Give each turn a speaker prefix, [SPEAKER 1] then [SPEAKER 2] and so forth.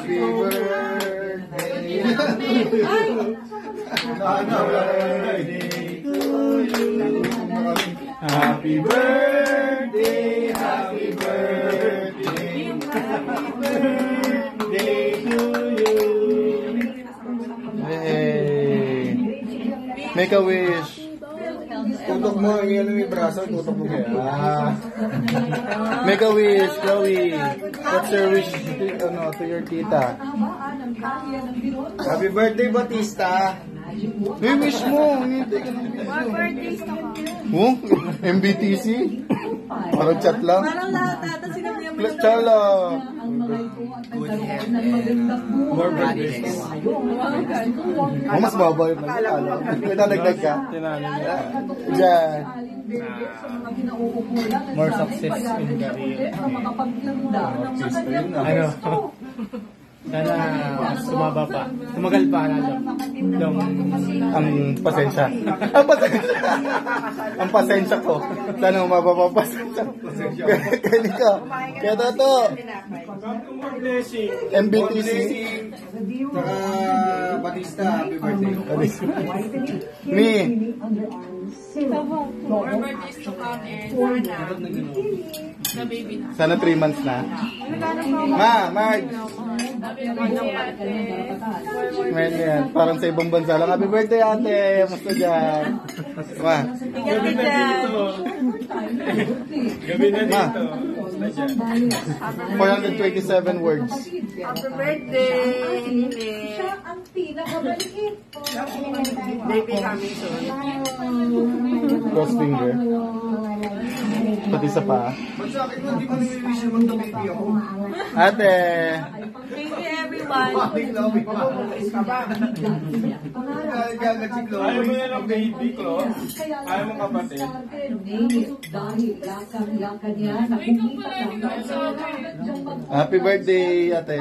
[SPEAKER 1] Happy birthday to you. Happy birthday, happy birthday, happy birthday to you. Hey, make a wish.
[SPEAKER 2] Tutok mo, yan yung braso, tutok mo.
[SPEAKER 1] Make a wish, Chloe. What's your wish to your tita?
[SPEAKER 2] Happy birthday, Batista.
[SPEAKER 1] May wish mo. Hindi ka ng wish mo. Oh, MBTC? Parang chat lang?
[SPEAKER 3] Parang lahat ata sinabi yung mga
[SPEAKER 1] Chala.
[SPEAKER 2] Good health and more birthdays.
[SPEAKER 1] Oh, mas mababa yung nag-alala. May nalagdag ka? Diyan.
[SPEAKER 4] More success in career. Ano? Sana sumaba pa. Tumagal pa lalo.
[SPEAKER 1] Ang pasensya. Ang pasensya. Ang pasensya ko. Sana umaba pa ang pasensya. Kaya ka. Kaya to. MBTC.
[SPEAKER 2] Saka Batista, happy birthday.
[SPEAKER 1] Me.
[SPEAKER 3] more birthdays to come and sana the baby na.
[SPEAKER 1] Sana 3 months na. Marge. Ngayon yan. Parang sa ibang bansa lang. Happy birthday, ate. Musta dyan? Ma.
[SPEAKER 3] Gabi dyan.
[SPEAKER 4] Gabi na
[SPEAKER 1] Ma.
[SPEAKER 4] dito.
[SPEAKER 1] 427 words.
[SPEAKER 3] Happy birthday, Nene.
[SPEAKER 5] Ang pinakabalikin.
[SPEAKER 3] Baby coming soon.
[SPEAKER 1] Cross finger. Pati sa pa.
[SPEAKER 2] Ba't sa akin mo, di mo nami-wish naman ito, baby ako?
[SPEAKER 1] Ate.
[SPEAKER 3] Thank you, everyone.
[SPEAKER 2] Chloe pa. Gagat si Chloe.
[SPEAKER 4] Ayaw mo yan ang baby ko? Ayaw mo kapatid?
[SPEAKER 5] Dahil yakan niya, nakikita
[SPEAKER 1] Happy birthday, ate.